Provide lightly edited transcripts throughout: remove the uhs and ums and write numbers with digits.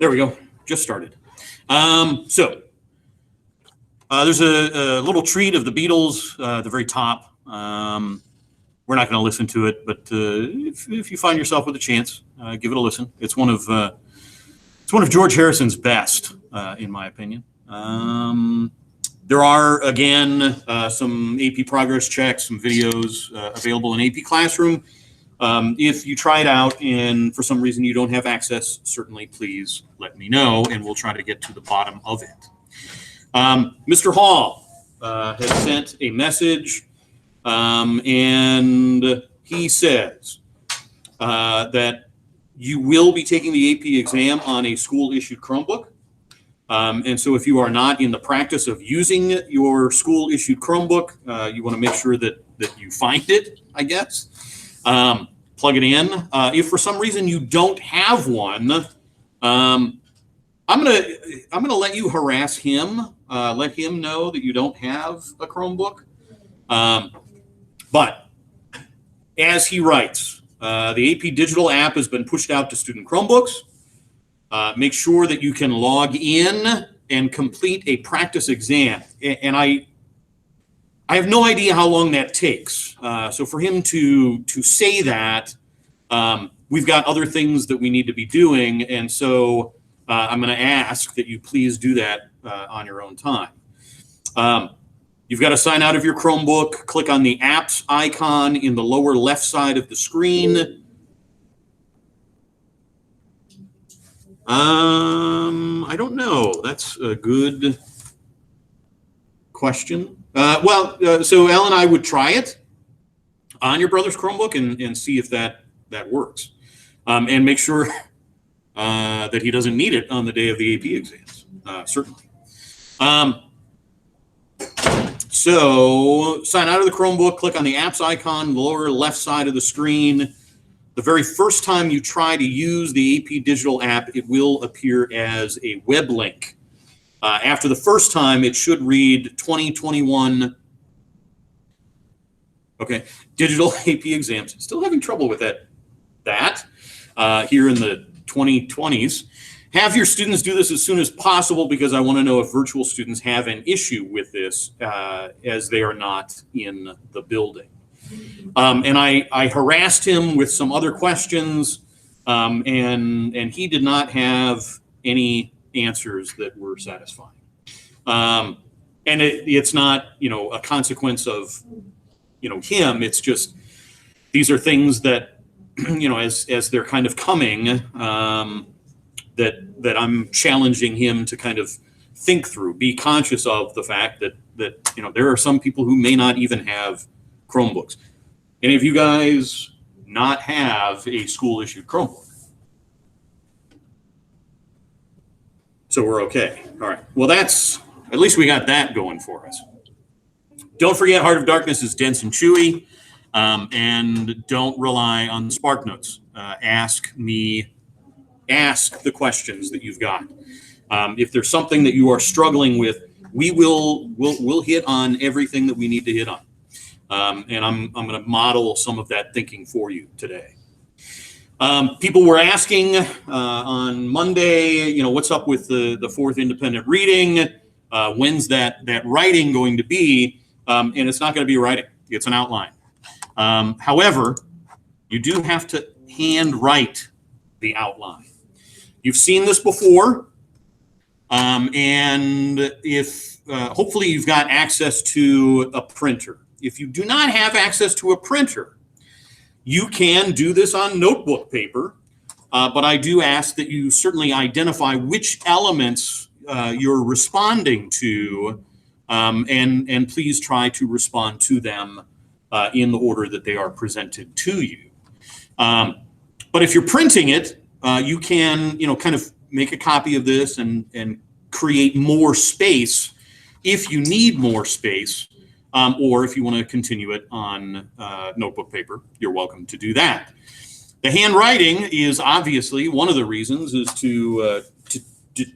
There we go. Just started. There's a little treat of the Beatles at the very top. We're not going to listen to it, but if you find yourself with a chance, give it a listen. It's one of George Harrison's best, in my opinion. There are, again, some AP progress checks, some videos available in AP Classroom. If you try it out and for some reason you don't have access, certainly please let me know and we'll try to get to the bottom of it. Mr. Hall has sent a message and he says that you will be taking the AP exam on a school-issued Chromebook. And so if you are not in the practice of using your school-issued Chromebook, you want to make sure that you find it, I guess. Plug it in. If for some reason you don't have one, I'm gonna let you harass him. Let him know that you don't have a Chromebook. But as he writes, the AP Digital app has been pushed out to student Chromebooks. Make sure that you can log in and complete a practice exam. And I have no idea how long that takes. So for him to say that, we've got other things that we need to be doing. And so I'm going to ask that you please do that on your own time. You've got to sign out of your Chromebook. Click on the apps icon in the lower left side of the screen. I don't know. That's a good question. So Ellen, I would try it on your brother's Chromebook and see if that works. And make sure that he doesn't need it on the day of the AP exams, certainly. So sign out of the Chromebook, click on the apps icon in the lower left side of the screen. The very first time you try to use the AP Digital app, it will appear as a web link. After the first time, it should read 2021. Okay, digital AP exams. Still having trouble with that here in the 2020s. Have your students do this as soon as possible because I want to know if virtual students have an issue with this as they are not in the building. And I harassed him with some other questions, and he did not have any answers that were satisfying. And it's not, a consequence of, him. It's just these are things that, as they're kind of coming, that I'm challenging him to kind of think through, be conscious of the fact that there are some people who may not even have Chromebooks. Any of you guys not have a school-issued Chromebook? So we're okay. All right. Well, at least we got that going for us. Don't forget, Heart of Darkness is dense and chewy, and don't rely on SparkNotes. Ask the questions that you've got. If there's something that you are struggling with, we'll hit on everything that we need to hit on. And I'm going to model some of that thinking for you today. People were asking on Monday, what's up with the fourth independent reading? When's that writing going to be? And it's not going to be writing. It's an outline. However, you do have to handwrite the outline. You've seen this before. And if hopefully you've got access to a printer. If you do not have access to a printer, you can do this on notebook paper, but I do ask that you certainly identify which elements you're responding to, and please try to respond to them in the order that they are presented to you. But if you're printing it, you can, kind of make a copy of this and create more space if you need more space. Or if you want to continue it on notebook paper, you're welcome to do that. The handwriting is obviously one of the reasons is to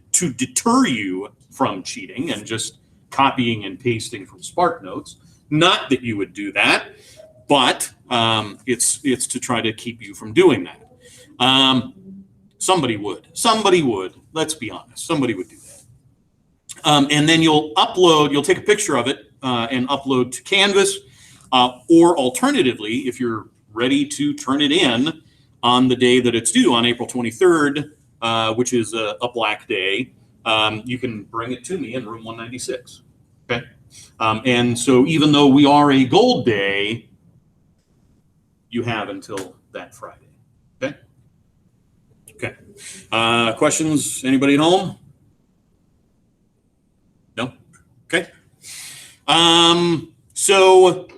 deter you from cheating and just copying and pasting from SparkNotes. Not that you would do that, but it's to try to keep you from doing that. Somebody would. Somebody would. Let's be honest. Somebody would do that. And then you'll take a picture of it and upload to Canvas. Or alternatively, if you're ready to turn it in on the day that it's due, on April 23rd, which is a black day, you can bring it to me in room 196. Okay. And so even though we are a gold day, you have until that Friday. Okay. Okay. Questions? Anybody at home? No? Okay. So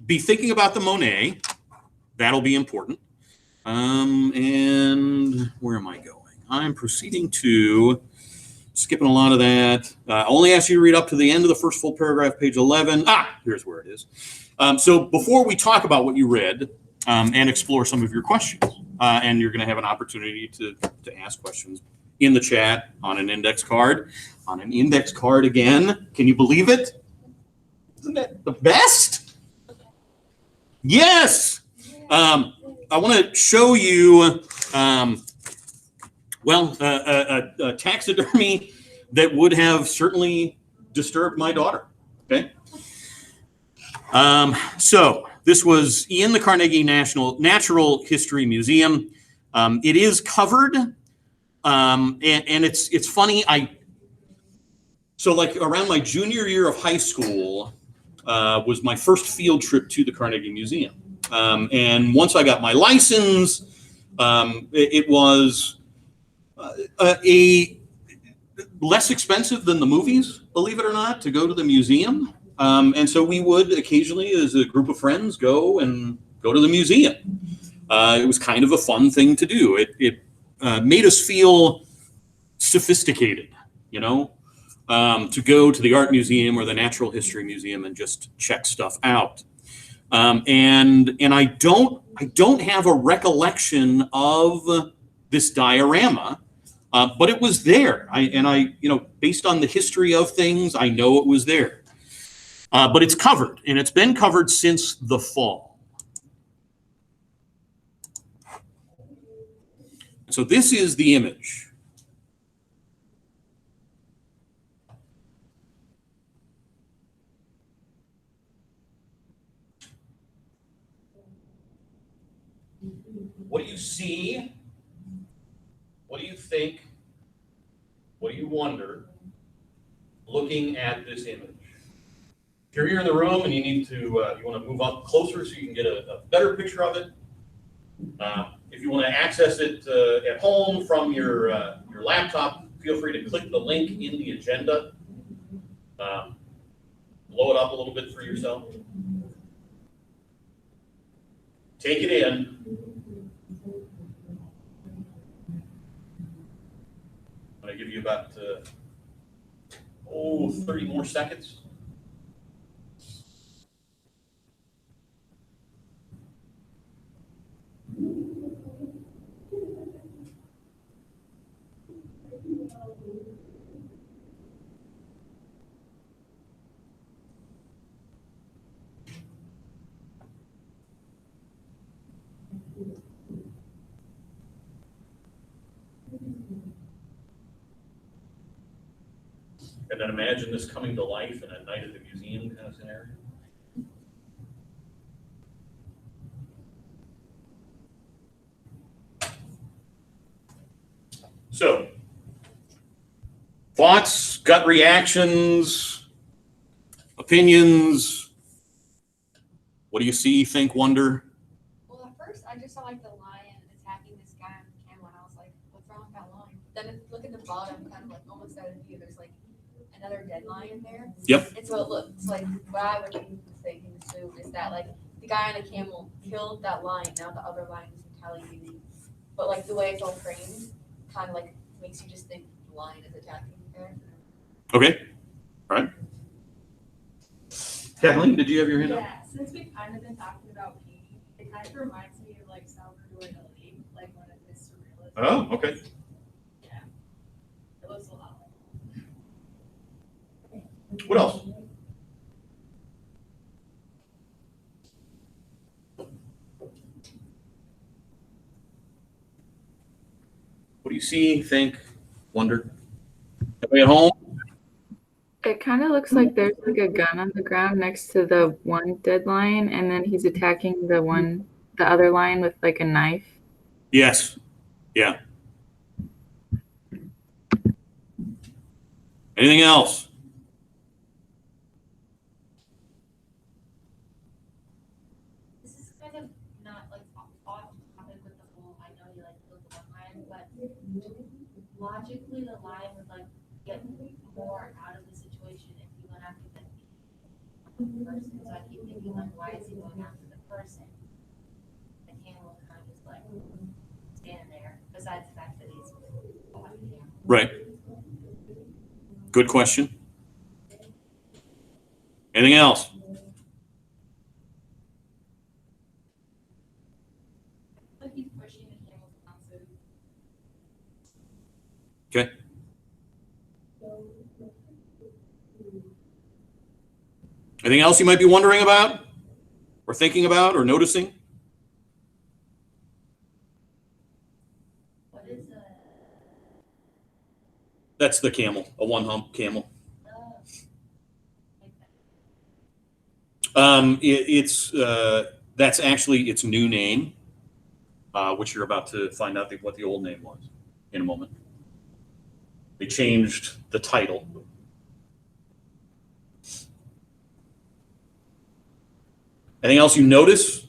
be thinking about the Monet. That'll be important. And where am I going? I'm proceeding to, skipping a lot of that. I only ask you to read up to the end of the first full paragraph, page 11. Here's where it is. So before we talk about what you read and explore some of your questions, and you're going to have an opportunity to ask questions in the chat, on an index card. On an index card again. Can you believe it? Isn't that the best? Yes. I want to show you, a taxidermy that would have certainly disturbed my daughter. Okay. So this was in the Carnegie Natural History Museum. It is covered, and it's funny. So like around my junior year of high school was my first field trip to the Carnegie Museum. And once I got my license, it was a less expensive than the movies, believe it or not, to go to the museum. And so we would occasionally, as a group of friends, go to the museum. It was kind of a fun thing to do. It made us feel sophisticated, to go to the art museum or the natural history museum and just check stuff out. And I don't have a recollection of this diorama, but it was there. Based on the history of things, I know it was there. But it's covered, and it's been covered since the fall. So this is the image. What do you see? What do you think? What do you wonder looking at this image? If you're here in the room and you want to move up closer so you can get a better picture of it. If you want to access it at home from your laptop, feel free to click the link in the agenda. Blow it up a little bit for yourself. Take it in. I'm going to give you about 30 more seconds. And then imagine this coming to life in a night at the museum kind of scenario. So, thoughts, gut reactions, opinions. What do you see, think, wonder? Well, at first I just saw like the lion attacking this guy on the camel, and I was like, "What's wrong with that lion?" Then look at the bottom, kind of like almost out of view. There's like another dead lion there. Yep. And so it looks like what I would think and assume is that like the guy on the camel killed that lion. Now the other lion is retaliating. But like the way it's all framed, kind of like makes you just think the lion is attacking the guy. Okay. All right. Kathleen, did you have your hand up? Yeah, since we've kind of been talking about painting, it kind of reminds me of like Salvador Dali, like one of his surrealism. Oh, okay. Yeah. It looks a lot like. What else? What do you see, think, wonder? Everybody at home? It kind of looks like there's like a gun on the ground next to the one dead lion, and then he's attacking the other lion with like a knife. Yes. Yeah. Anything else? This is kind of not like off topic with the whole, I know you like the one lion, but logically the lion would like get more out of the situation if he went after the person. So I keep thinking like, why is he going after the person? The animal kind of just like standing there, besides the fact that he's walking down. Right. Good question. Anything else? Like he's pushing the camel's nonsense. Okay. Anything else you might be wondering about or thinking about or noticing? What is That's the camel, a one hump camel. It's that's actually its new name, which you're about to find out what the old name was in a moment. They changed the title. Anything else you notice? Is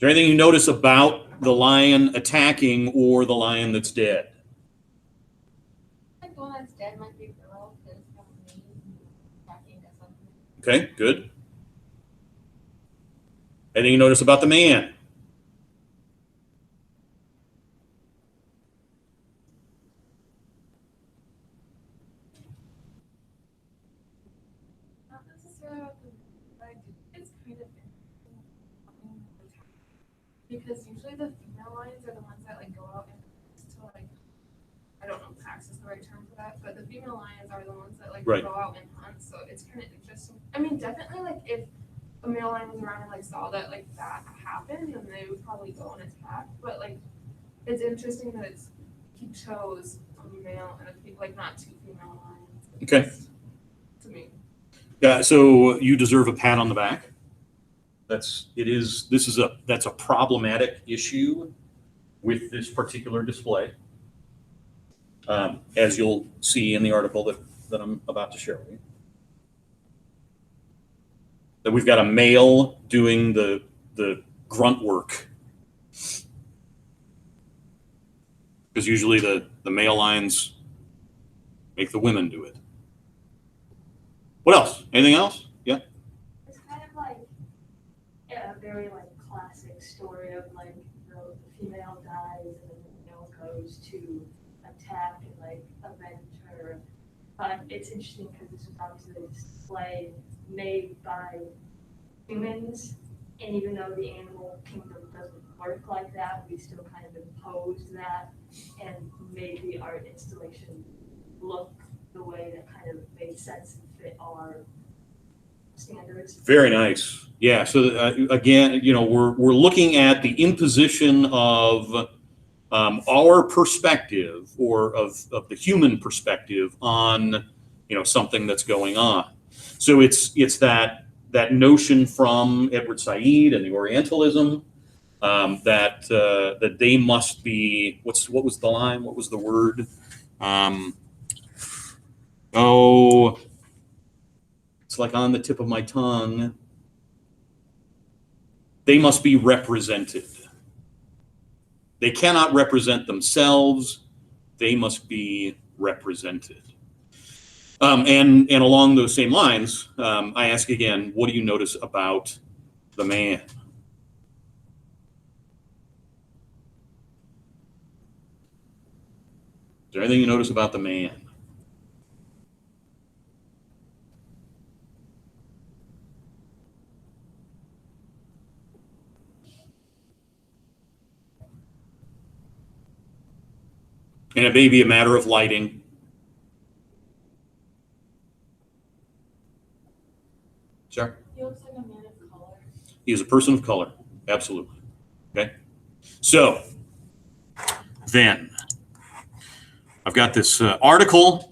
there anything you notice about the lion attacking or the lion that's dead? like the one that's dead might be girl because it's kind of mean attacking at something. Okay, good. Anything you notice about the man? Not necessarily about the like it's kind of because usually the female lions are the ones that like go out and to like I don't know if packs is the right term for that, but the female lions are the ones that like Right. go out and hunt. So it's kind of interesting. I mean, definitely like if a male lion was around and like saw that like that happened, then they would probably go and attack. But like it's interesting that he chose a male and like not two female lions. Okay. To me. Yeah, so you deserve a pat on the back. That's a problematic issue with this particular display. As you'll see in the article that I'm about to share with you. That we've got a male doing the grunt work. Because usually the male lions make the women do it. What else? Anything else? Yeah. It's kind of like a very like classic story of like the female dies and then the male goes to attack and like avenge her. But it's interesting because this is obviously a display made by humans, and even though the animal kingdom doesn't work like that, we still kind of imposed that and made the art installation look the way that kind of made sense and fit our standards. Very nice. Yeah. So again, we're looking at the imposition of our perspective or of the human perspective on something that's going on. So it's that notion from Edward Said and the Orientalism that they must be. What was the line? What was the word? It's like on the tip of my tongue. They must be represented. They cannot represent themselves. They must be represented. And along those same lines, I ask again, what do you notice about the man? Is there anything you notice about the man? And it may be a matter of lighting. He looks like like a man of color. He is a person of color. Absolutely. Okay. So then I've got this article.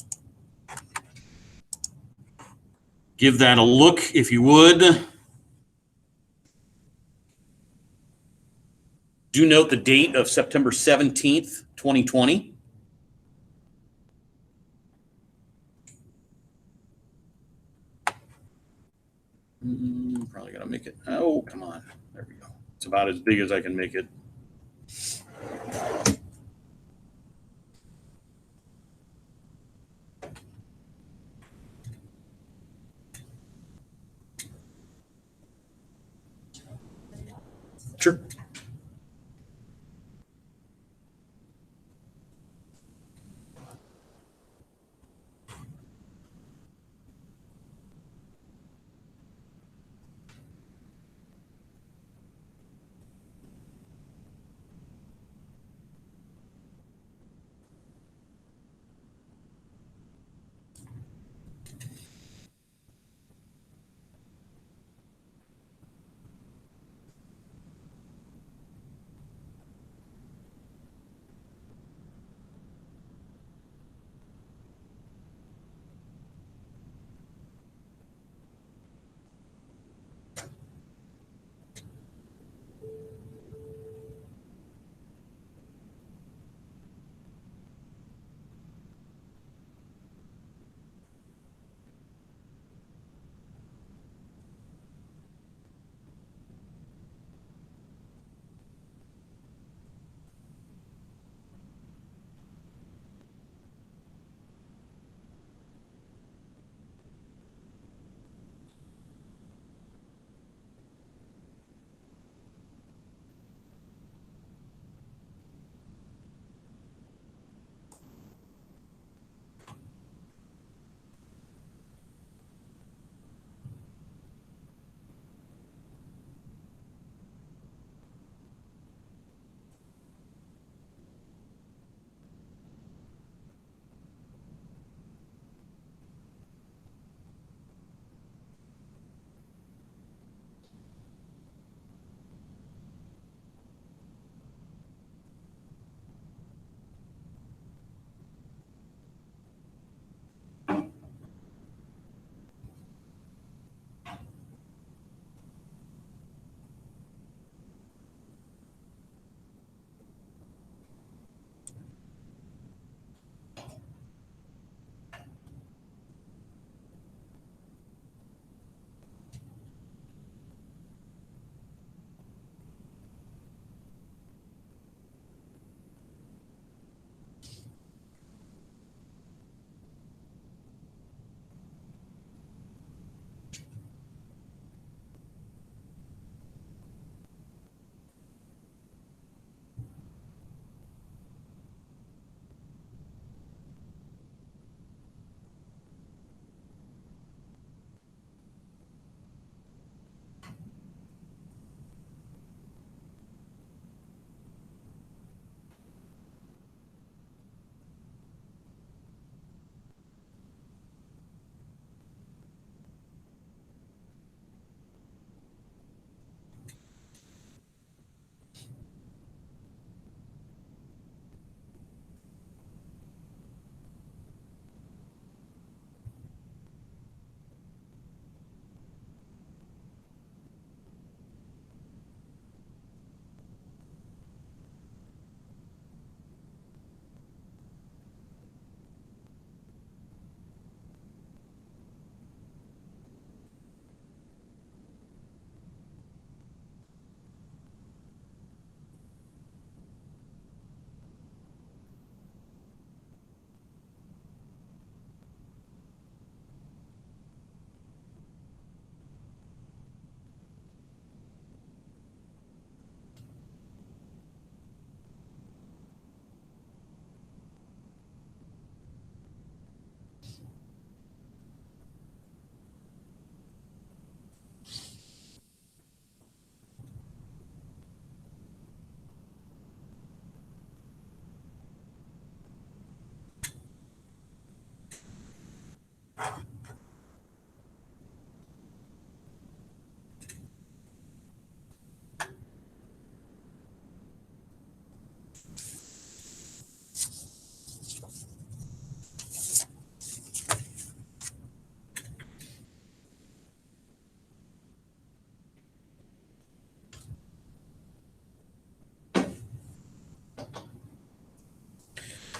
Give that a look if you would. Do note the date of September 17th, 2020. Probably got to make it. Oh, come on. There we go. It's about as big as I can make it. Sure.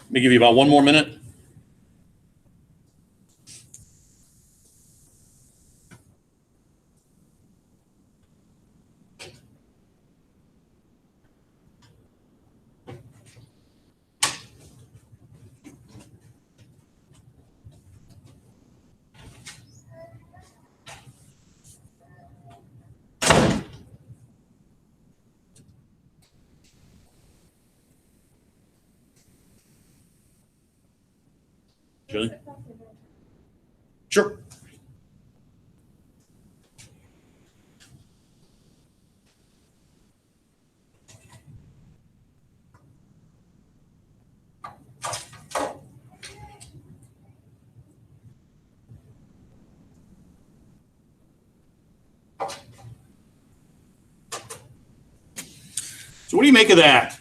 Let me give you about one more minute. Julie? Sure. So what do you make of that?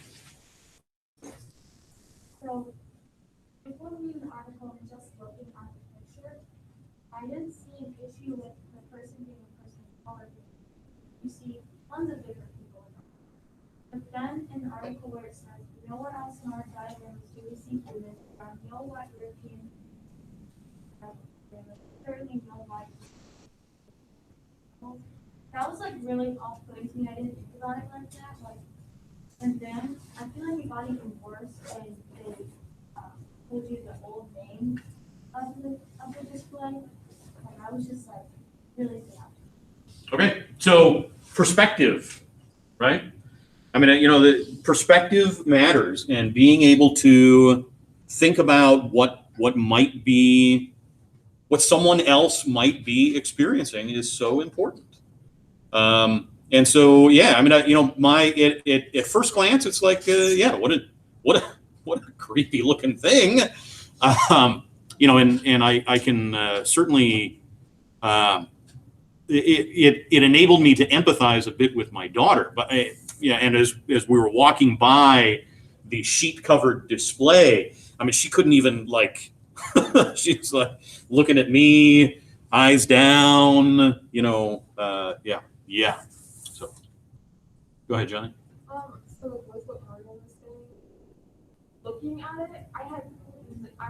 So, before reading the article and just looking at the picture, I didn't see an issue with the person being a person of color. You see tons of different people. But then in the article where it says, nowhere else in our diagrams do we see women, no white European, certainly no white. That was like really off-putting to me. I didn't think about it like that. Like, and then I feel like it got even worse when they told you the old name of the display. Like I was just like really sad. Okay, so perspective, right? I mean, you know, the perspective matters, and being able to think about what might be, what someone else might be experiencing is so important. And so, yeah, I mean, you know, at first glance, it's like, yeah, what a creepy looking thing. You know, and I can certainly, it enabled me to empathize a bit with my daughter. But yeah, and as we were walking by the sheet covered display, I mean, she couldn't even like, she's like looking at me, eyes down, you know, yeah. So go ahead, Johnny. So with what Mario was saying, looking at it, I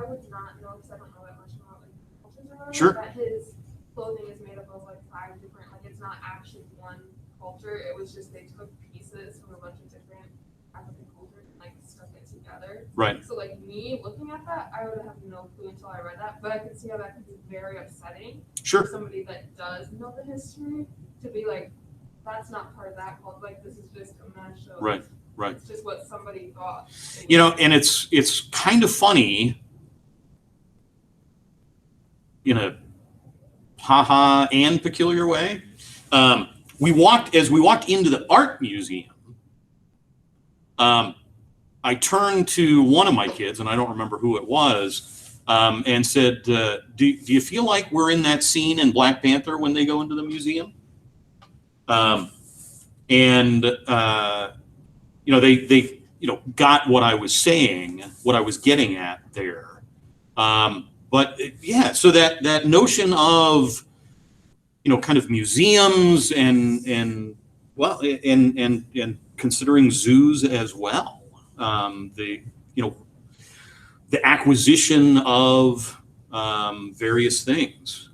would not know because I don't know that much about like cultures around Sure. it, that his clothing is made up of like 5 different, like it's not actually one culture. It was just they took pieces from a bunch of different African cultures and like stuck it together. Right. So like me looking at that, I would have no clue until I read that, but I could see how that could be very upsetting Sure. for somebody that does know the history to be like, that's not part of that culture. Like this is just a mesh of Right. It's just what somebody thought. You know, and it's kind of funny in a haha and peculiar way. As we walked into the art museum, I turned to one of my kids, and I don't remember who it was, and said, do you feel like we're in that scene in Black Panther when they go into the museum? You know, they you know, got what I was saying, what I was getting at there. But yeah, so that notion of, you know, kind of museums and considering zoos as well. The, you know, the acquisition of various things.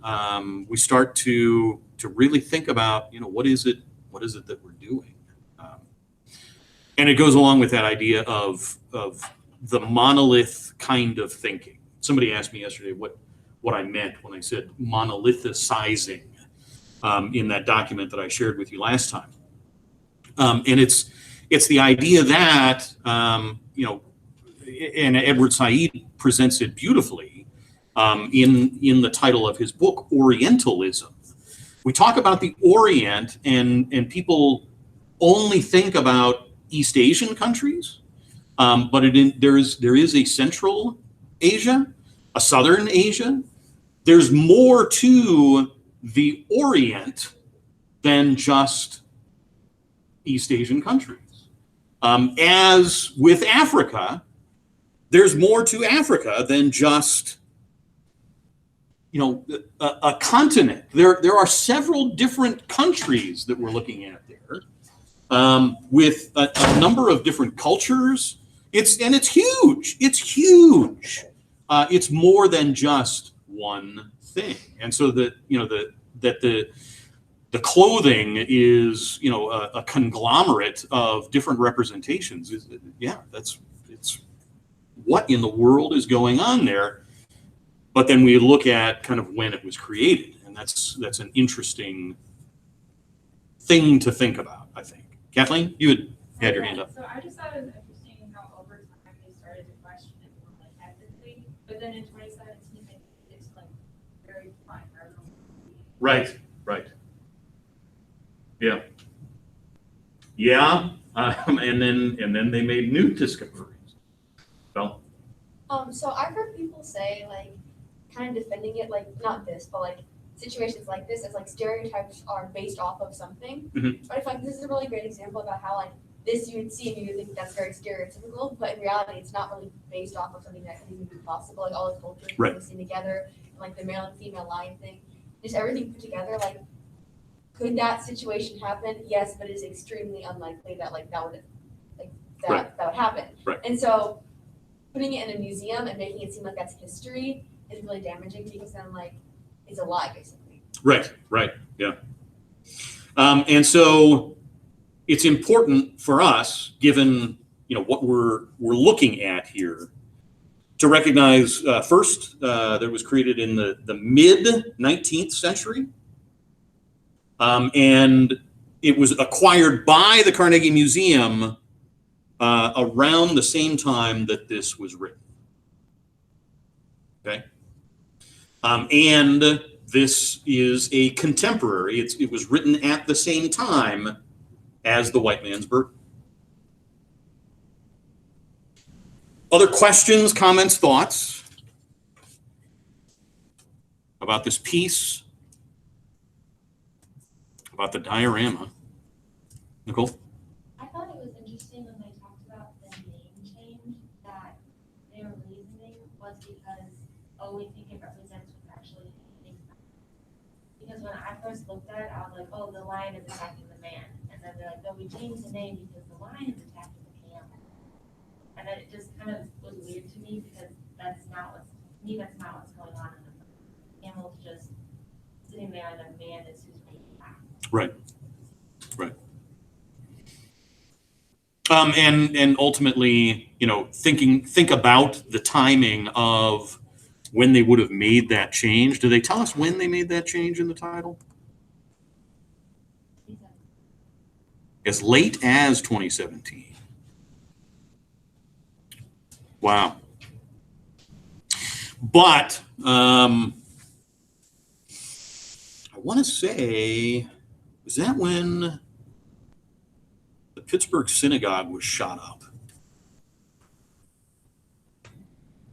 We start to really think about, you know, what is it that we're doing? And it goes along with that idea of the monolith kind of thinking. Somebody asked me yesterday what I meant when I said monolithicizing in that document that I shared with you last time. And it's the idea that, you know, and Edward Said presents it beautifully in the title of his book, Orientalism. We talk about the Orient, and people only think about East Asian countries, but there is a Central Asia, a Southern Asia. There's more to the Orient than just East Asian countries. As with Africa, there's more to Africa than just, you know, a continent. There are several different countries that we're looking at there, with a number of different cultures It's huge. It's huge. It's more than just one thing. And so that the clothing is, a conglomerate of different representations. It's what in the world is going on there. But then we look at kind of when it was created, and that's an interesting thing to think about, I think. Kathleen, you had your hand up. So I just thought it was interesting how over time they started to question it more like ethically, but then in 2017 it's like very fine for everyone. Right. Yeah. And then they made new discoveries. Well, So I've heard people say, like, kind of defending it, like, not this, but like situations like this, as like stereotypes are based off of something. Mhm. But I feel like this is a really great example about how like this you would see and you would think that's very stereotypical, but in reality it's not really based off of something that could even be possible. Like all the cultures Right. we've seen together, and like the male and female lion thing, just everything put together, like could that situation happen? Yes, but it's extremely unlikely that like that would Right. that would happen. Right. And so putting it in a museum and making it seem like that's history is really damaging because then like it's a lie basically. right, yeah. And so it's important for us, given what we're looking at here, to recognize first that it was created in the mid 19th century, and it was acquired by the Carnegie Museum around the same time that this was written. Okay. And this is a contemporary. It was written at the same time as The White Man's Burden. Other questions, comments, thoughts about this piece, about the diorama? Nicole? I thought it was interesting when they talked about the name change, that their reasoning was because, we think it represents what's actually happening. Because when I first looked at it, I was like, oh, the lion is attacking the man. And then they're like, no, we changed the name because the lion is attacking the camel. And then it just kind of was weird to me because that's not what's going on in the film. The camel's just sitting there and the man is who's being attacked. Right. And ultimately, think about the timing of when they would have made that change. Do they tell us when they made that change in the title? As late as 2017. Wow. But I want to say, was that when the Pittsburgh synagogue was shot up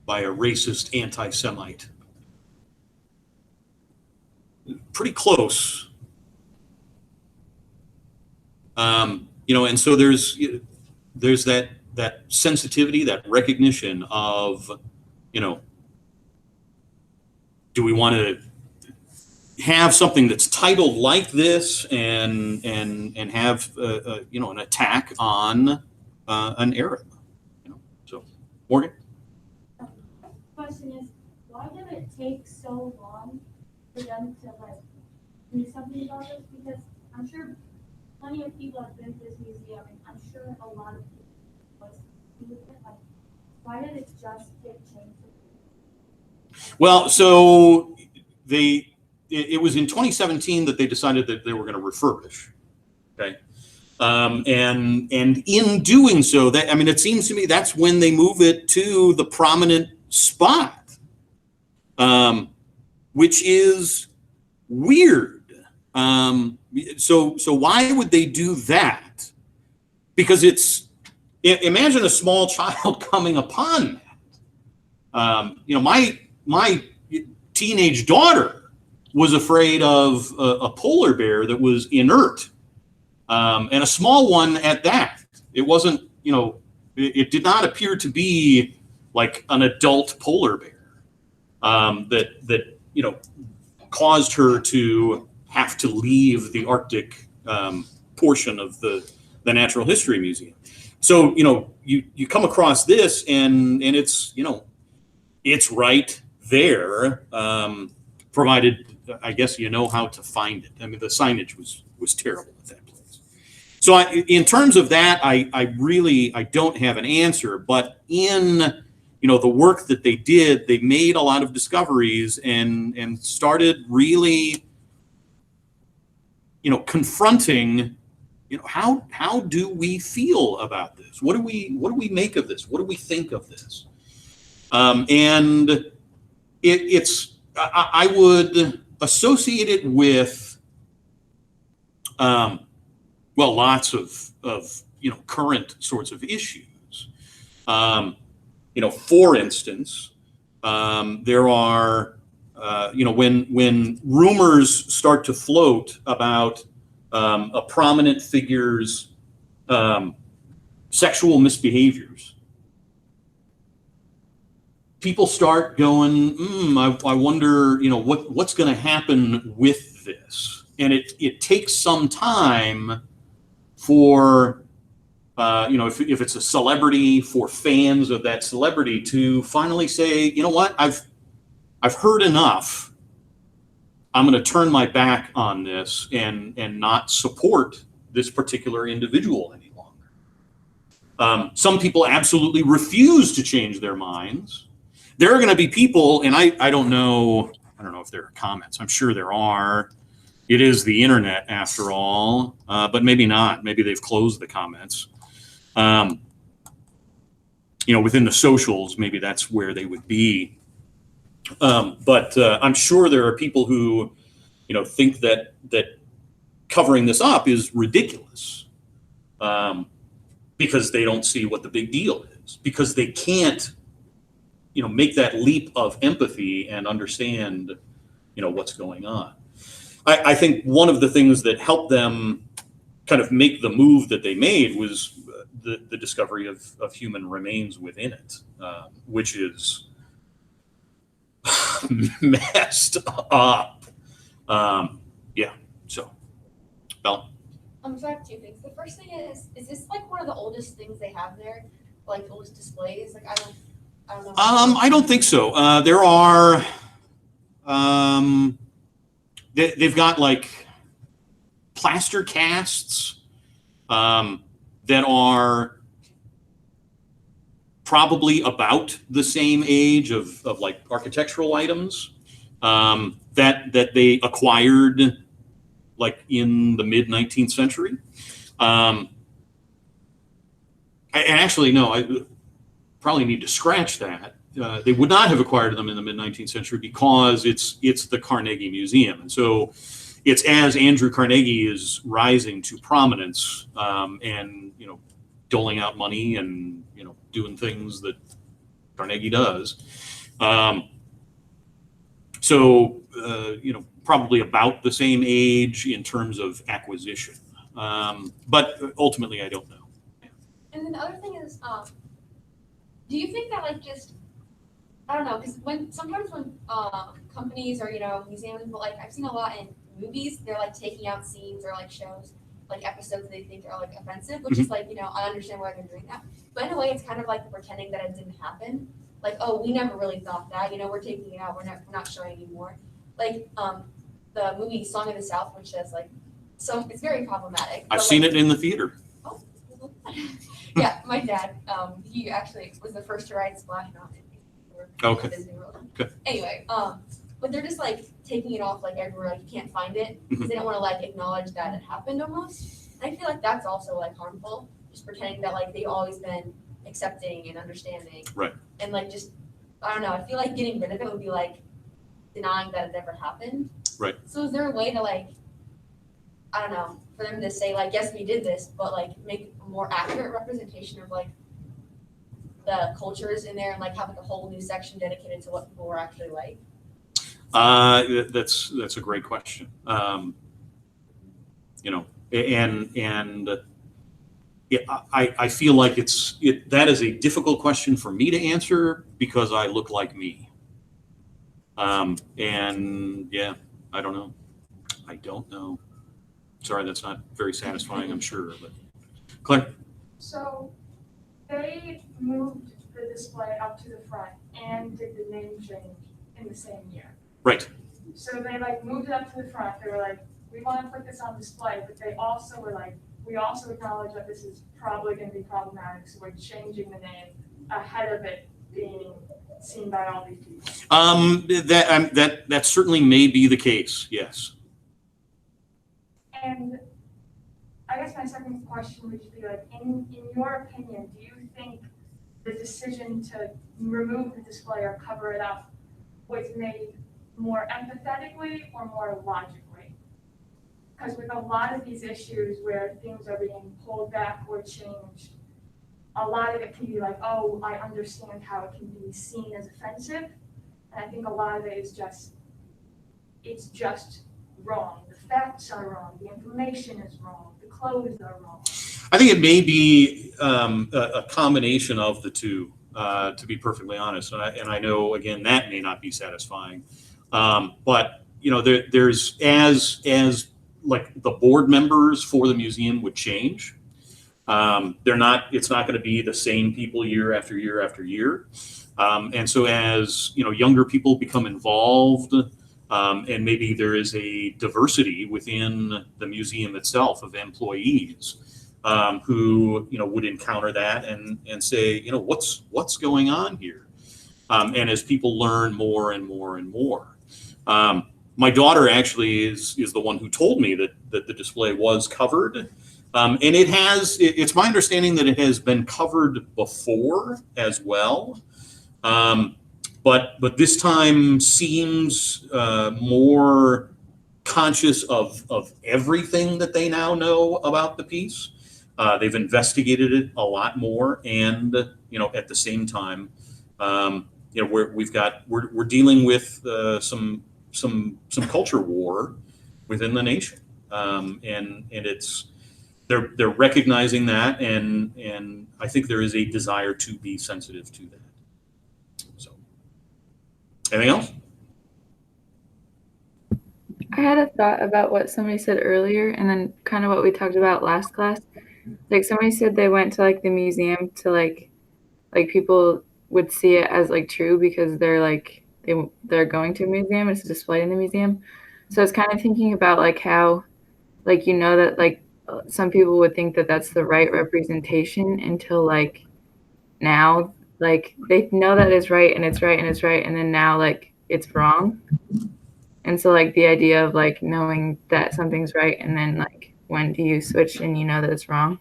by a racist anti-Semite? Pretty close. And so there's that sensitivity, that recognition of, do we want to have something that's titled like this and have an attack on an Arab? So Morgan. Question is, why did it take so long for them to do something about this? Because I'm sure plenty of people have been to this museum, and I'm sure a lot of people was with it. Why did it just get changed? Well, so it was in 2017 that they decided that they were going to refurbish. Okay. And in doing so, it seems to me that's when they move it to the prominent spot, which is weird. So why would they do that? Because imagine a small child coming upon that. My teenage daughter was afraid of a polar bear that was inert, and a small one at that. It wasn't, it did not appear to be like an adult polar bear that caused her to have to leave the Arctic portion of the Natural History Museum. So, you come across this and it's, it's right there, provided, I guess, you know how to find it. I mean, the signage was terrible at that place. So in terms of that, I really don't have an answer, but in, the work that they did, they made a lot of discoveries and started really, confronting, how do we feel about this? What do we make of this? What do we think of this? And I would associate it with, lots of current sorts of issues. For instance, there are, when rumors start to float about a prominent figure's sexual misbehaviors, people start going, I wonder, what's going to happen with this? And it takes some time for, if it's a celebrity, for fans of that celebrity to finally say, you know what, I've heard enough. I'm going to turn my back on this and not support this particular individual any longer. Some people absolutely refuse to change their minds. There are going to be people, and I don't know if there are comments. I'm sure there are. It is the internet after all, but maybe not. Maybe they've closed the comments. Within the socials, maybe that's where they would be. But I'm sure there are people who, think that covering this up is ridiculous, because they don't see what the big deal is, because they can't, make that leap of empathy and understand, what's going on. I think one of the things that helped them kind of make the move that they made was the discovery of human remains within it, which is messed up. So, Bella? So I have two things. The first thing is this like one of the oldest things they have there? Like oldest displays? Like I don't know. I don't think so. There are, they've got like plaster casts that are probably about the same age of like architectural items that they acquired like in the mid 19th century. And actually, no, I probably need to scratch that. They would not have acquired them in the mid 19th century because it's the Carnegie Museum. And so it's as Andrew Carnegie is rising to prominence and, doling out money and, doing things that Carnegie does. Probably about the same age in terms of acquisition. But ultimately, I don't know. And then the other thing is, do you think that like just, I don't know, because sometimes when companies or, museums, but like I've seen a lot in movies, they're like taking out scenes or like shows, like episodes they think are like offensive, which is like, I understand why they're doing that. But in a way, it's kind of like pretending that it didn't happen. Like, oh, we never really thought that, we're taking it out, we're not showing anymore. Like the movie Song of the South, which says like, so it's very problematic. I've seen it in the theater. Oh, yeah, my dad, he actually was the first to ride Splash Mountain. Okay. Disney World. Okay. Anyway, but they're just like taking it off like everywhere, like you can't find it because they don't want to like acknowledge that it happened almost. And I feel like that's also like harmful, just pretending that like they've always been accepting and understanding. Right. And like just, I don't know, I feel like getting rid of it would be like denying that it ever happened. Right. So is there a way to like, I don't know, for them to say like, yes, we did this, but like make a more accurate representation of like the cultures in there and like have like a whole new section dedicated to what people were actually like? That's a great question. I feel like that is a difficult question for me to answer because I look like me. And yeah, I don't know. Sorry, that's not very satisfying, I'm sure, but Claire? So they moved the display up to the front and did the name change in the same year. Right. So they like moved it up to the front. They were like, we want to put this on display, but they also were like, we also acknowledge that this is probably going to be problematic, so we're changing the name ahead of it being seen by all these people. That certainly may be the case. Yes. And I guess my second question would just be like, in your opinion, do you think the decision to remove the display or cover it up was made more empathetically or more logically? Because with a lot of these issues where things are being pulled back or changed, a lot of it can be like, oh, I understand how it can be seen as offensive. And I think a lot of it is just, it's just wrong. The facts are wrong. The information is wrong. The clothes are wrong. I think it may be a combination of the two, to be perfectly honest. And I know, again, that may not be satisfying. But, you know, there's as like the board members for the museum would change. It's not going to be the same people year after year after year. And so as, you know, younger people become involved, and maybe there is a diversity within the museum itself of employees, who, you know, would encounter that and say, you know, what's going on here? And as people learn more and more and more. My daughter actually is the one who told me that the display was covered. And it's my understanding that it has been covered before as well. But this time seems more conscious of everything that they now know about the piece. They've investigated it a lot more, and you know, at the same time, you know, we're dealing with some culture war within the nation, and it's they're recognizing that, and I think there is a desire to be sensitive to that. So, anything else? I had a thought about what somebody said earlier, and then kind of what we talked about last class. Like somebody said they went to like the museum to like people would see it as like true because they're like they're going to a museum, it's displayed in the museum. So I was kind of thinking about like how, like, you know, that like some people would think that that's the right representation until like now, like they know that it's right and it's right and it's right, and then now like it's wrong. And so like the idea of like knowing that something's right, and then like when do you switch and you know that it's wrong?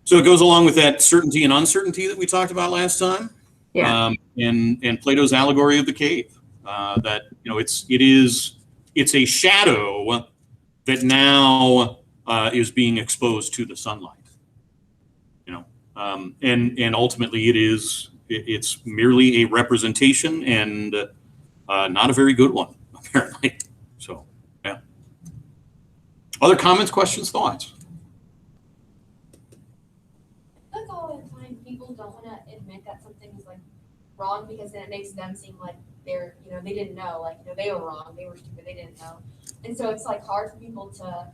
So it goes along with that certainty and uncertainty that we talked about last time. Yeah. And Plato's allegory of the cave, that, you know, it's a shadow that now is being exposed to the sunlight, you know, and ultimately it's merely a representation, and not a very good one, apparently. So, yeah. Other comments, questions, thoughts? I feel like all the time people don't want to admit that something is like wrong, because then it makes them seem like they're, you know, they didn't know, like, you know, they were wrong, they were stupid, they didn't know. And so it's like hard for people to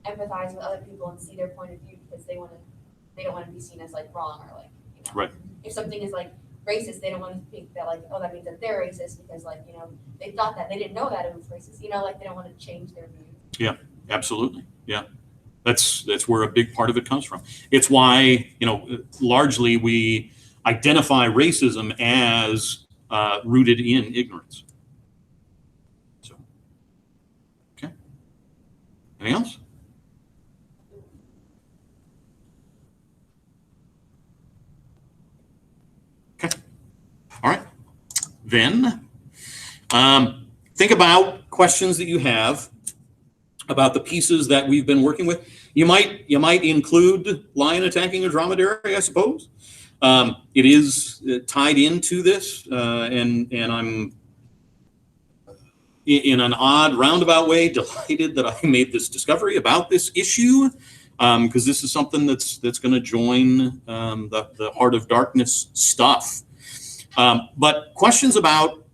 empathize with other people and see their point of view, because they don't want to be seen as like wrong, or like, you know, Right. If something is like racist, they don't want to think that like, oh, that means that they're racist because like, you know, they thought that, they didn't know that it was racist, you know, like they don't want to change their view. Yeah, absolutely. Yeah. That's where a big part of it comes from. It's why, you know, largely we identify racism as rooted in ignorance. So, okay. Anything else? Okay. All right. Then think about questions that you have about the pieces that we've been working with. You might include lion attacking a dromedary, I suppose. It is tied into this, and I'm in an odd roundabout way delighted that I made this discovery about this issue, because this is something that's going to join the Heart of Darkness stuff. But questions about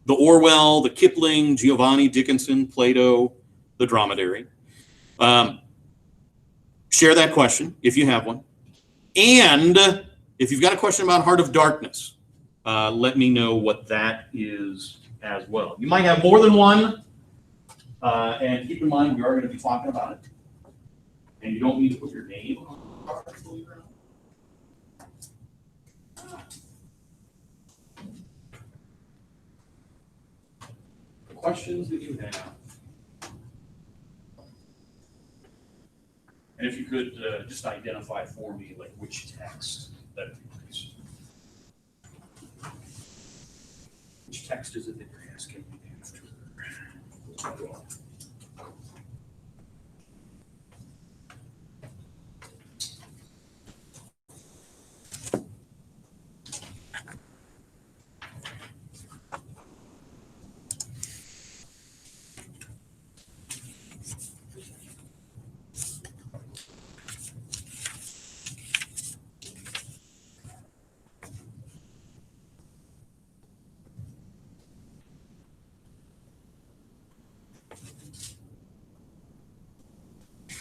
the Orwell, the Kipling, Giovanni, Dickinson, Plato, the dromedary. Share that question if you have one. And if you've got a question about Heart of Darkness, let me know what that is as well. You might have more than one, and keep in mind we are going to be talking about it. And you don't need to put your name on the card, believe it or not. The questions that you have. And if you could just identify for me, like which text that would be nice. Which text is it that you're asking me after?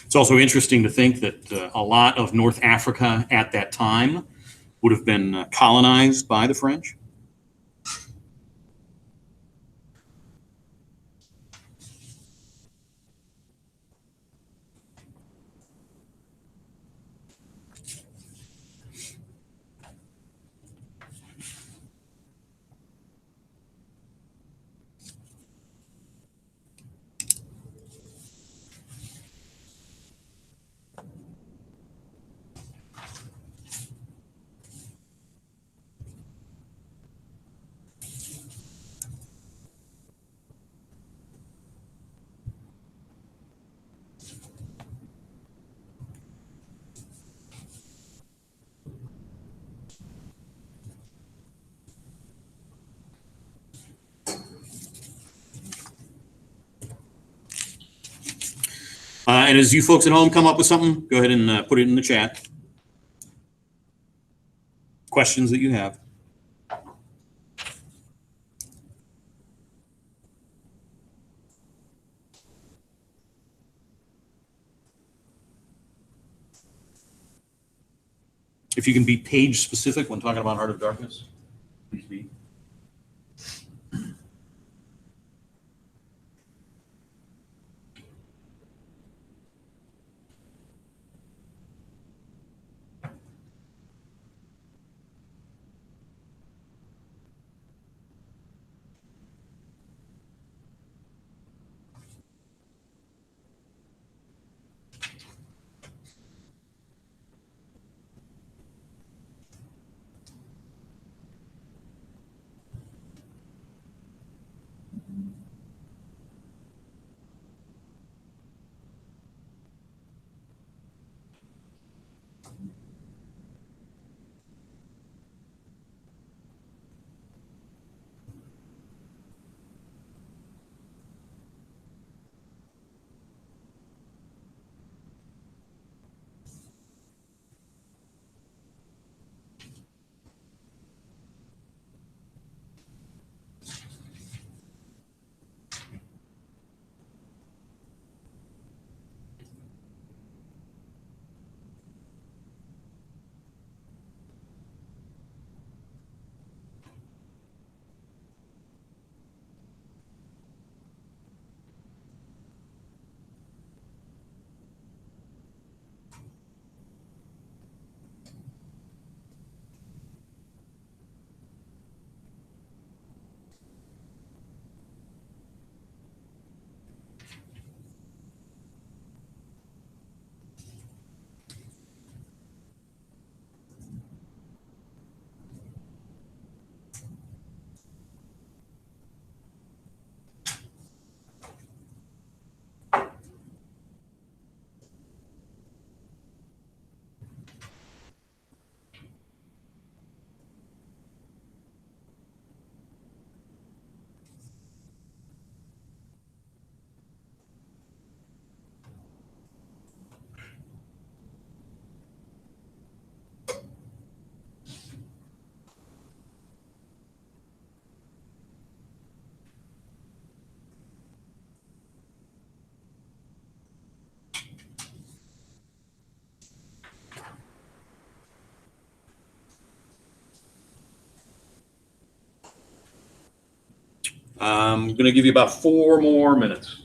It's also interesting to think that a lot of North Africa at that time would have been colonized by the French. And as you folks at home come up with something, go ahead and put it in the chat. Questions that you have. If you can be page specific when talking about Heart of Darkness, please be. I'm going to give you about 4 more minutes.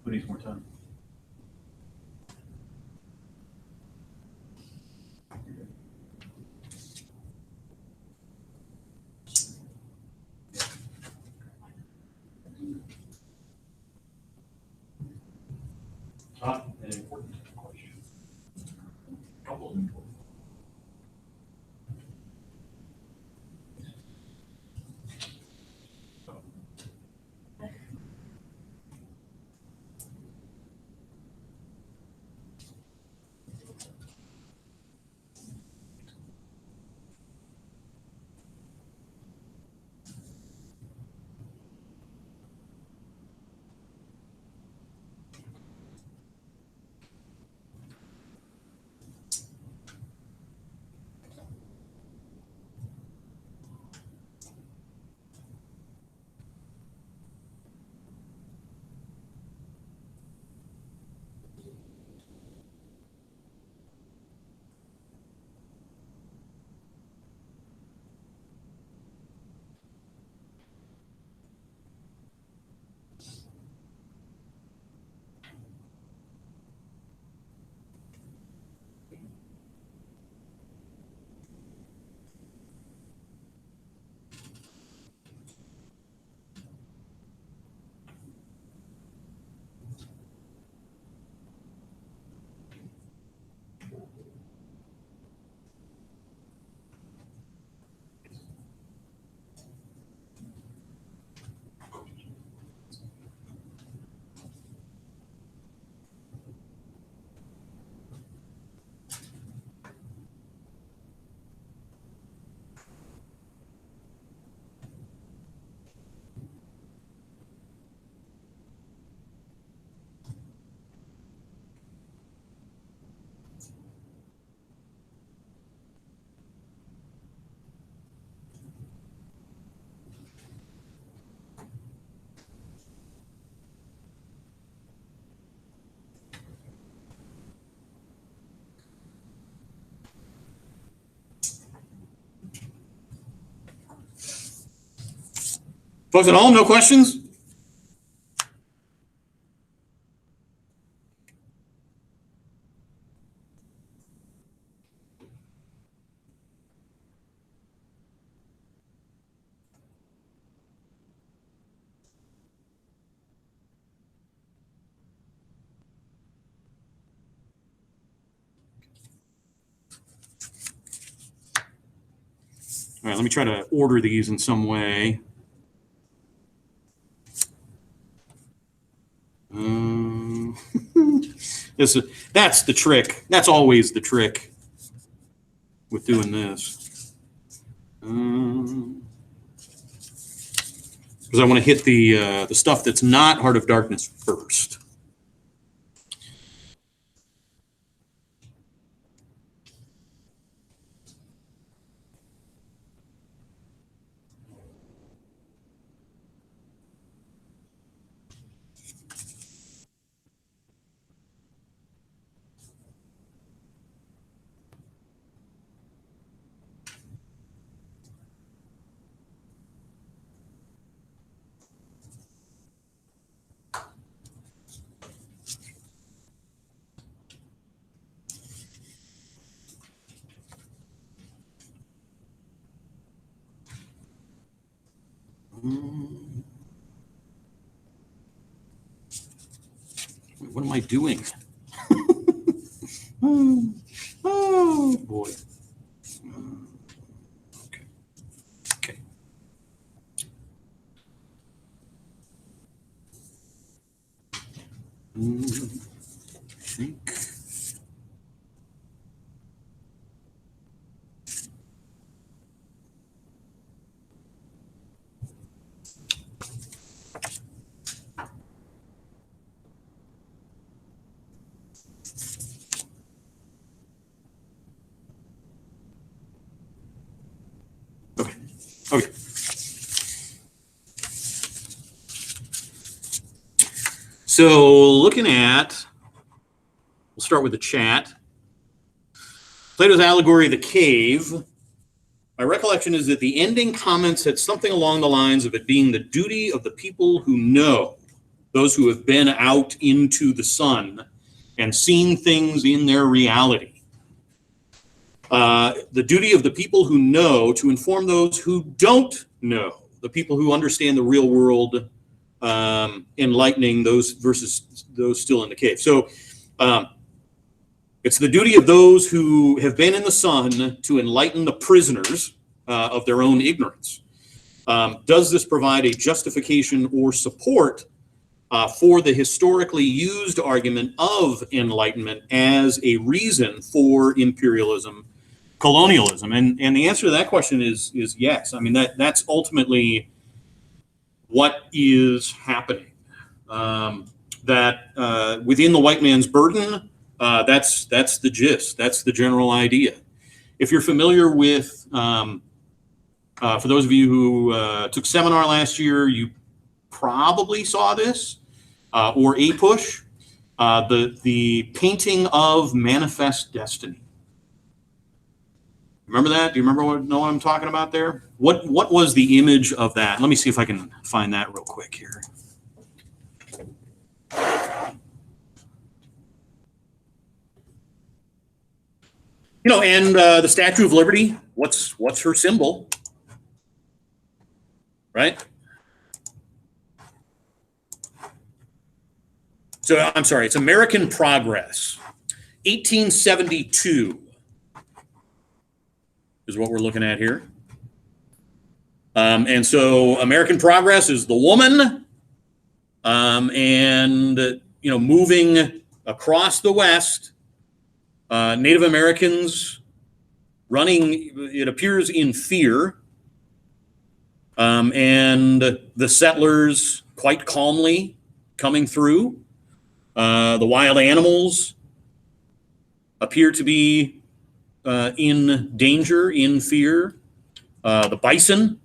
Who needs more time? Not an important question. Couple of important. Folks at home, no questions? All right, let me try to order these in some way. That's the trick. That's always the trick with doing this. Because I want to hit the stuff that's not Heart of Darkness first. What am I doing? Oh boy. Okay. Okay. I think. Okay. So looking at, we'll start with the chat. Plato's allegory of the cave. My recollection is that the ending comment said something along the lines of it being the duty of the people who know, those who have been out into the sun and seen things in their reality. The duty of the people who know to inform those who don't know, the people who understand the real world, enlightening those versus those still in the cave. So it's the duty of those who have been in the sun to enlighten the prisoners of their own ignorance. Does this provide a justification or support for the historically used argument of enlightenment as a reason for imperialism, colonialism? And the answer to that question is yes. I mean, that's ultimately what is happening. That within the white man's burden, that's the gist. That's the general idea. If you're familiar with, for those of you who took seminar last year, you probably saw this, or APUSH, the painting of Manifest Destiny. Remember that? Do you know what I'm talking about there? What was the image of that? Let me see if I can find that real quick here. You know, and the Statue of Liberty, what's her symbol? Right? So I'm sorry, it's American Progress. 1872 is what we're looking at here. And so American Progress is the woman, and, you know, moving across the West, Native Americans running, it appears, in fear, and the settlers quite calmly coming through. The wild animals appear to be in danger, in fear. The bison,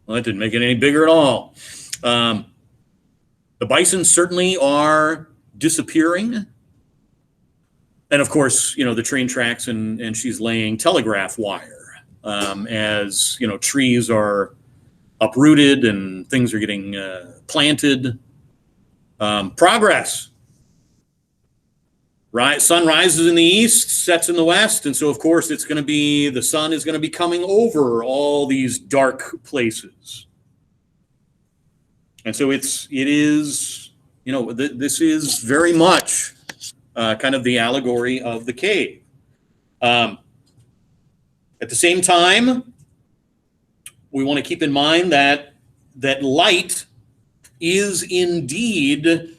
well, that didn't make it any bigger at all. The bison certainly are disappearing. And of course, you know, the train tracks, and she's laying telegraph wire as trees are uprooted and things are getting planted. Progress. Sun rises in the east, sets in the west, and so of course the sun is going to be coming over all these dark places. And so this is very much kind of the allegory of the cave. At the same time, we want to keep in mind that light is indeed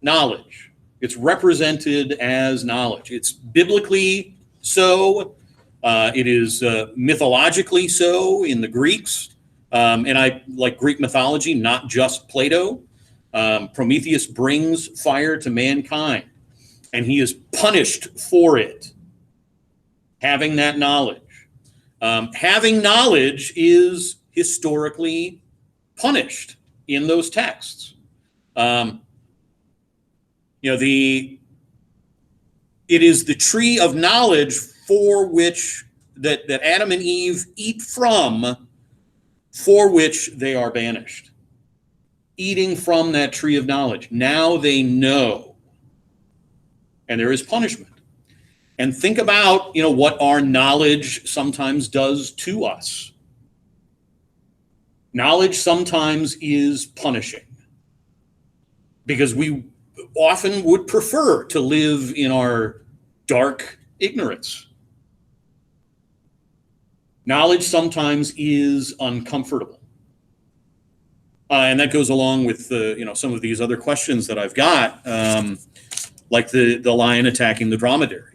knowledge. It's represented as knowledge. It's biblically so. It is mythologically so in the Greeks. And I like Greek mythology, not just Plato. Prometheus brings fire to mankind, and he is punished for it. Having that knowledge. Having knowledge is historically punished in those texts. It is the tree of knowledge for which that Adam and Eve eat from, for which they are banished. Eating from that tree of knowledge. Now they know. And there is punishment. And think about, what our knowledge sometimes does to us. Knowledge sometimes is punishing. Because we often would prefer to live in our dark ignorance. Knowledge sometimes is uncomfortable. And that goes along with some of these other questions that I've got, like the lion attacking the dromedary.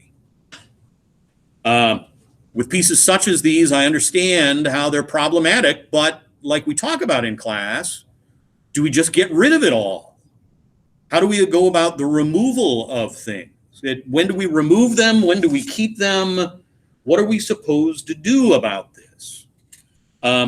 With pieces such as these, I understand how they're problematic, but like we talk about in class, do we just get rid of it all? How do we go about the removal of things? When do we remove them? When do we keep them? What are we supposed to do about this? For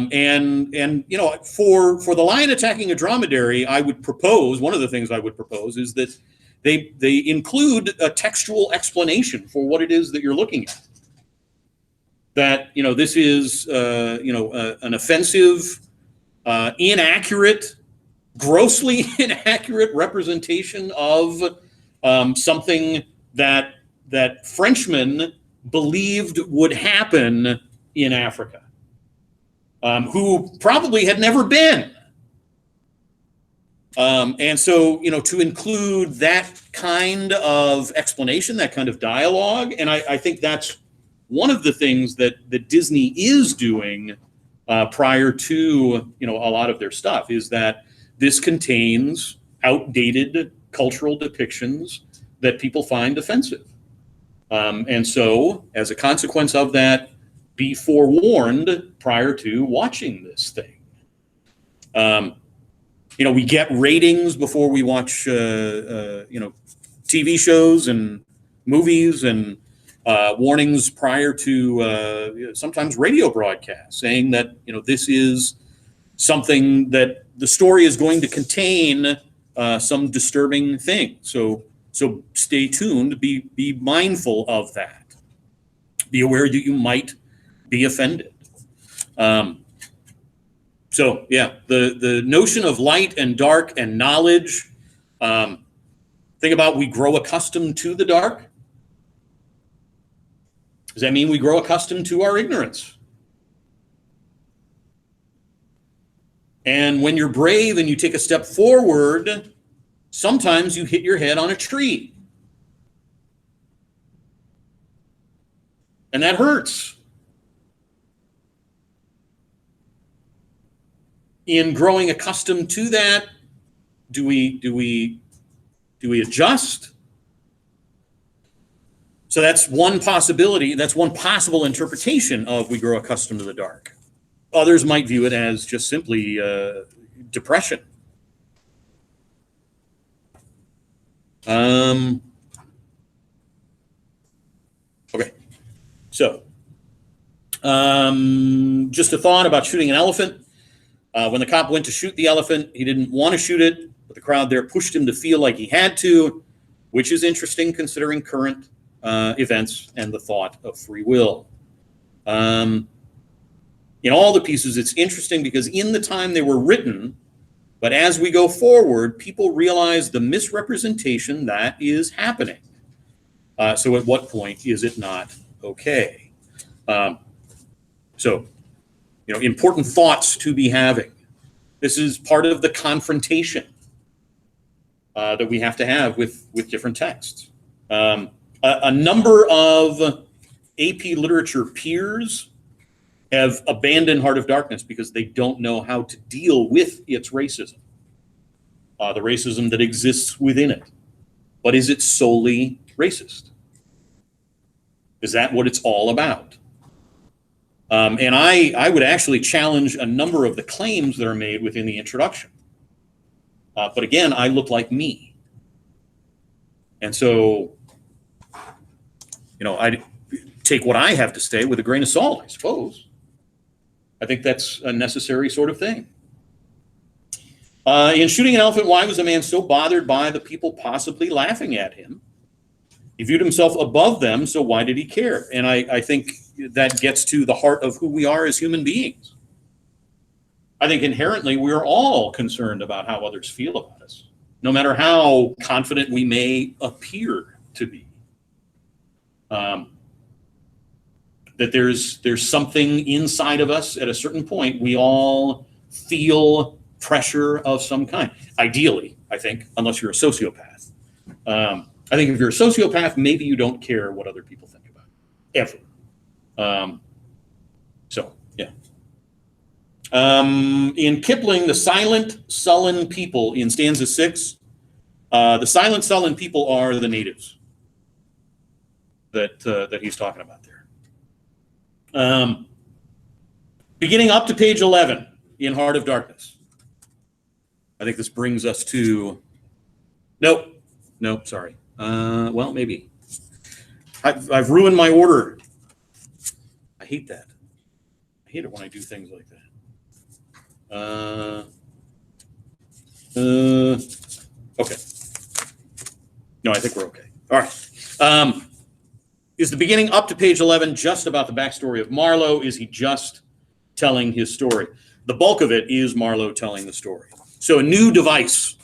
the lion attacking a dromedary, I would propose, one of the things I would propose is that they include a textual explanation for what it is that you're looking at. That, this is, an offensive, inaccurate, grossly inaccurate representation of something that Frenchmen believed would happen in Africa, who probably had never been. And so, to include that kind of explanation, that kind of dialogue, and I think that's one of the things that Disney is doing prior to, a lot of their stuff, is that this contains outdated cultural depictions that people find offensive. And so, as a consequence of that, be forewarned prior to watching this thing. We get ratings before we watch, TV shows and movies, and warnings prior to sometimes radio broadcasts saying that, this is something that the story is going to contain some disturbing thing. So stay tuned, be mindful of that. Be aware that you might be offended. The notion of light and dark and knowledge, think about we grow accustomed to the dark. Does that mean we grow accustomed to our ignorance? And when you're brave and you take a step forward, sometimes you hit your head on a tree. And that hurts. In growing accustomed to that, do we adjust? So that's one possibility. That's one possible interpretation of we grow accustomed to the dark. Others might view it as just simply depression. Okay. So, just a thought about shooting an elephant. When the cop went to shoot the elephant, he didn't want to shoot it, but the crowd there pushed him to feel like he had to, which is interesting considering current events and the thought of free will. in all the pieces, it's interesting because in the time they were written, but as we go forward, people realize the misrepresentation that is happening. So at what point is it not okay? So, important thoughts to be having. This is part of the confrontation that we have to have with different texts. A number of AP literature peers have abandoned Heart of Darkness because they don't know how to deal with its racism, the racism that exists within it. But is it solely racist? Is that what it's all about? And I would actually challenge a number of the claims that are made within the introduction. But again, I look like me. And so, I take what I have to say with a grain of salt, I suppose. I think that's a necessary sort of thing. In Shooting an Elephant, why was a man so bothered by the people possibly laughing at him? He viewed himself above them, so why did he care? And I think that gets to the heart of who we are as human beings. I think inherently we are all concerned about how others feel about us, no matter how confident we may appear to be. That there's something inside of us at a certain point, we all feel pressure of some kind. Ideally, I think, unless you're a sociopath. I think if you're a sociopath, maybe you don't care what other people think about it, ever. So, yeah. In Kipling, the silent, sullen people in stanza 6, the silent, sullen people are the natives that he's talking about there. Beginning up to page 11 in Heart of Darkness. I think this brings us to, nope, sorry. Well, maybe. I've ruined my order. I hate that. I hate it when I do things like that. Okay. No, I think we're okay. All right. Is the beginning up to page 11 just about the backstory of Marlowe? Is he just telling his story? The bulk of it is Marlowe telling the story. So a new device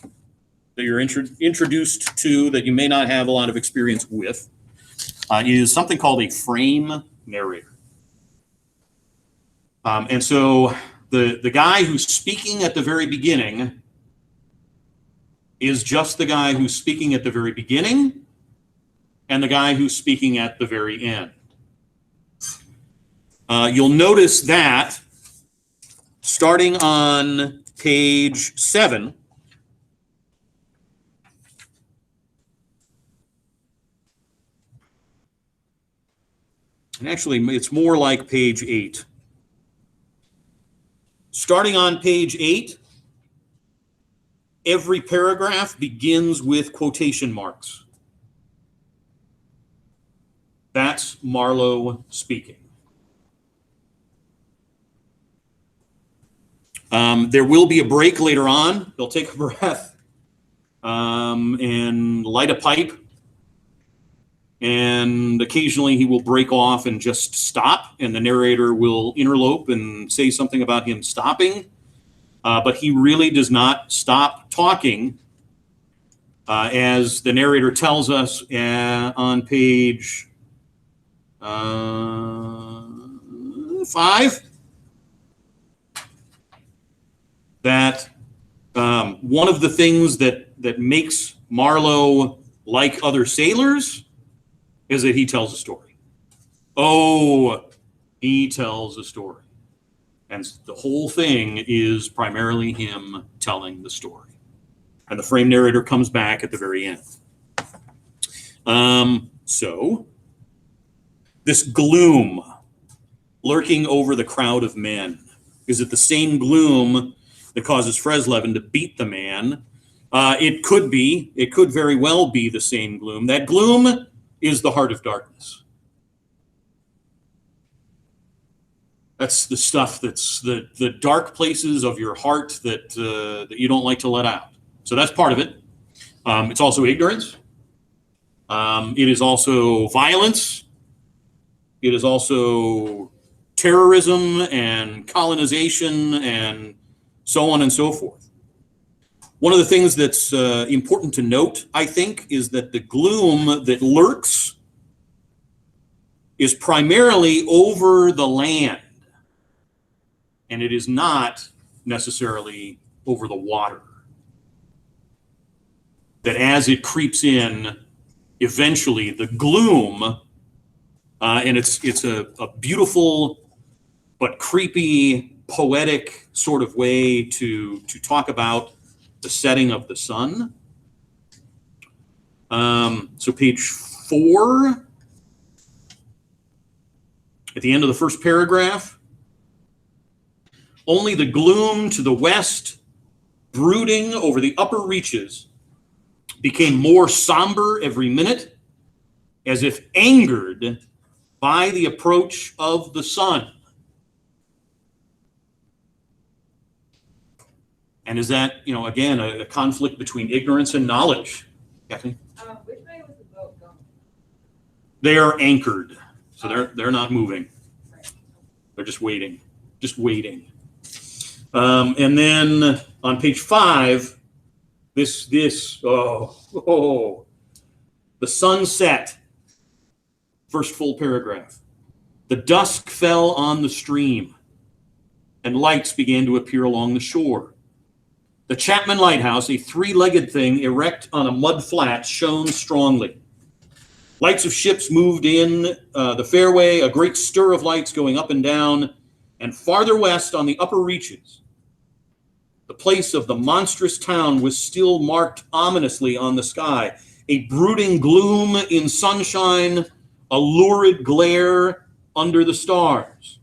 that you're introduced to that you may not have a lot of experience with is something called a frame narrator. And so the guy who's speaking at the very beginning is just the guy who's speaking at the very beginning and the guy who's speaking at the very end. You'll notice that starting on page 7, and actually it's more like page 8. Starting on page 8, every paragraph begins with quotation marks. That's Marlowe speaking. There will be a break later on. He'll take a breath and light a pipe. And occasionally he will break off and just stop, and the narrator will interlope and say something about him stopping. But he really does not stop talking, as the narrator tells us on page 5, that one of the things that makes Marlowe like other sailors is that he tells a story. Oh, he tells a story. And the whole thing is primarily him telling the story. And the frame narrator comes back at the very end. So this gloom lurking over the crowd of men, is it the same gloom that causes Freslevin to beat the man? It could very well be the same gloom. That gloom is the heart of darkness. That's the stuff that's the dark places of your heart that you don't like to let out. So that's part of it. It's also ignorance. It is also violence. It is also terrorism and colonization and so on and so forth. One of the things that's important to note, I think, is that the gloom that lurks is primarily over the land, and it is not necessarily over the water. That as it creeps in, eventually the gloom, and it's a beautiful but creepy, poetic sort of way to talk about the setting of the sun. So page 4, at the end of the first paragraph, only the gloom to the west, brooding over the upper reaches, became more somber every minute, as if angered by the approach of the sun. And is that, again, a conflict between ignorance and knowledge? Kathleen? Which way was the boat going? They are anchored, so they're not moving. Right. They're just waiting. And then on page 5, the sun set, first full paragraph. The dusk fell on the stream, and lights began to appear along the shore. The Chapman Lighthouse, a 3-legged thing erect on a mud flat, shone strongly. Lights of ships moved in the fairway, a great stir of lights going up and down, and farther west on the upper reaches, the place of the monstrous town was still marked ominously on the sky, a brooding gloom in sunshine, a lurid glare under the stars.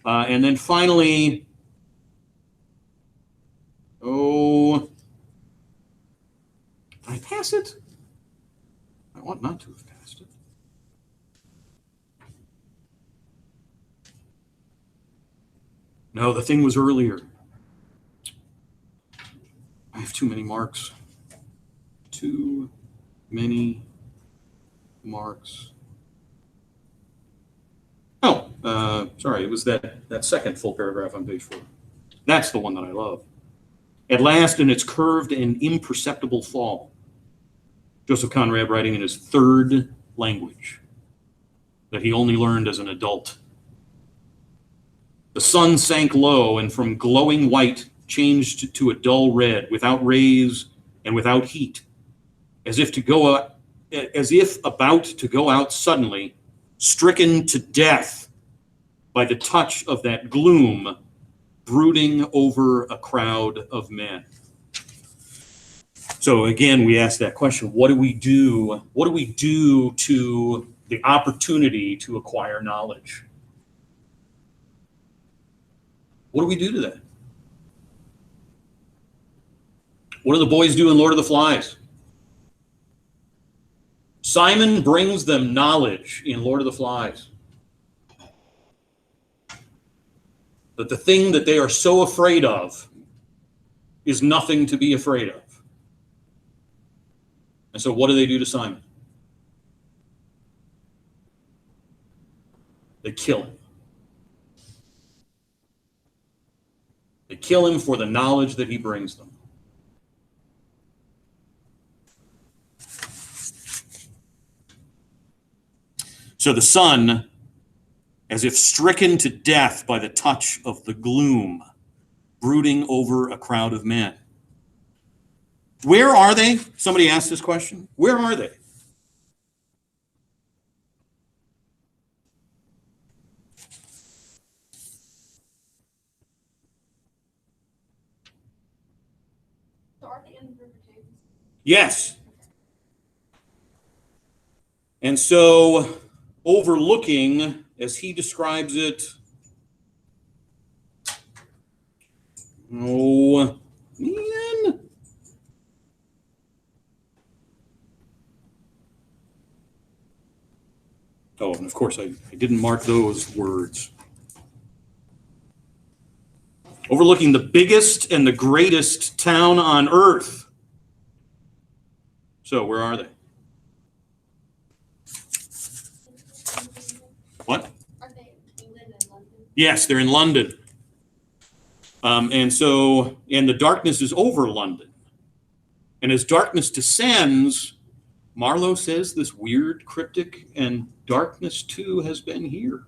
And then finally, did I pass it? I want not to have passed it. No, the thing was earlier. I have too many marks. Too many marks. Sorry, it was that second full paragraph on page 4. That's the one that I love. At last, in its curved and imperceptible fall, Joseph Conrad writing in his 3rd language that he only learned as an adult. The sun sank low and from glowing white changed to a dull red, without rays and without heat, as if about to go out suddenly, stricken to death by the touch of that gloom brooding over a crowd of men. So again, we ask that question: what do we do? What do we do to the opportunity to acquire knowledge? What do we do to that? What do the boys do in Lord of the Flies? Simon brings them knowledge in Lord of the Flies. That the thing that they are so afraid of is nothing to be afraid of. And so what do they do to Simon? They kill him. They kill him for the knowledge that he brings them. So the sun, as if stricken to death by the touch of the gloom, brooding over a crowd of men. Where are they? Somebody asked this question. Where are they? So are they in the River Thames? Yes. And so, overlooking, as he describes it, man. Oh, and of course, I didn't mark those words. Overlooking the biggest and the greatest town on earth. So, where are they? What? Are they in Yes, they're in London. And the darkness is over London. And as darkness descends, Marlowe says this weird, cryptic, and darkness too has been here.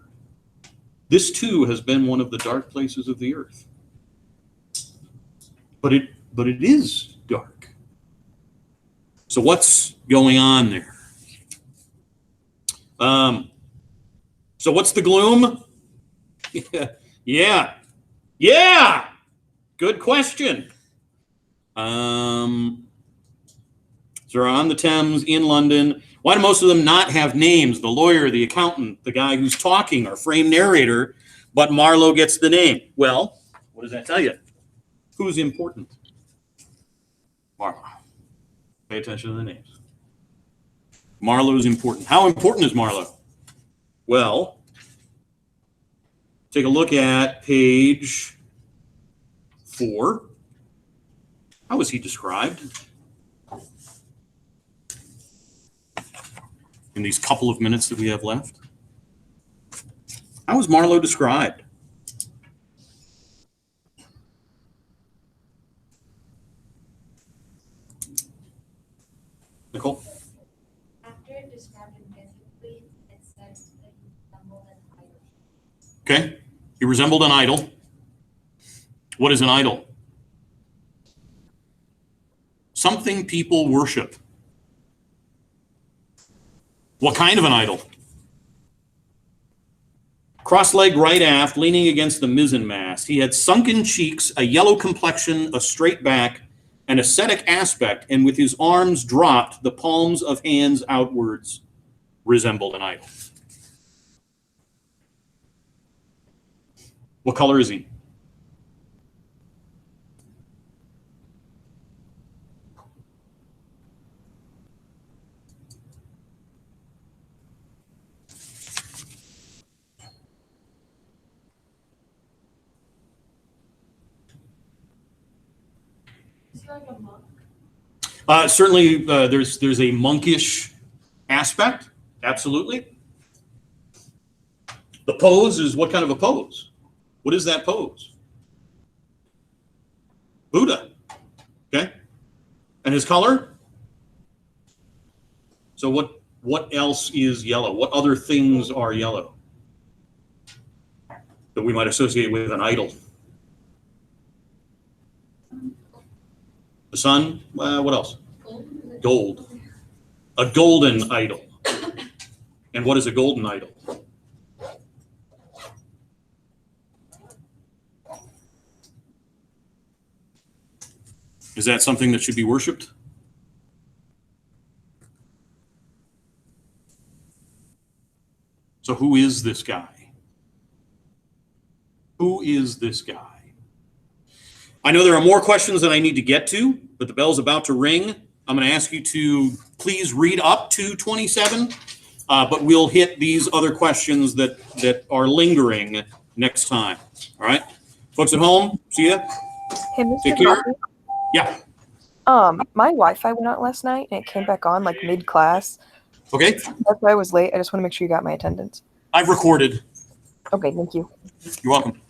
This too has been one of the dark places of the earth. But it is dark. So what's going on there? So what's the gloom? Yeah. Good question. So they're on the Thames in London. Why do most of them not have names? The lawyer, the accountant, the guy who's talking, our frame narrator, but Marlowe gets the name. Well, what does that tell you? Who's important? Marlowe. Pay attention to the names. Marlowe's important. How important is Marlowe? Well, take a look at page 4. How is he described? In these couple of minutes that we have left. How is Marlowe described? Nicole? After it described him physically, it says that he resembled an idol. Okay. He resembled an idol. What is an idol? Something people worship. What kind of an idol? Cross-legged right aft, leaning against the mizzenmast. He had sunken cheeks, a yellow complexion, a straight back, an ascetic aspect, and with his arms dropped, the palms of hands outwards, resembled an idol. What color is he? Is he like a monk? Certainly, there's a monkish aspect. Absolutely. The pose is what kind of a pose? What is that pose? Buddha. Okay. And his color? So what else is yellow? What other things are yellow that we might associate with an idol? The sun? What else? Gold. A golden idol. And what is a golden idol? Is that something that should be worshipped? So who is this guy? Who is this guy? I know there are more questions that I need to get to, but the bell's about to ring. I'm going to ask you to please read up to 27, but we'll hit these other questions that are lingering next time. All right? Folks at home, see ya. Hey, Take Mr. care. Coffee. Yeah. My Wi-Fi went out last night and it came back on like mid-class. Okay. That's why I was late. I just want to make sure you got my attendance. I've recorded. Okay, thank you. You're welcome.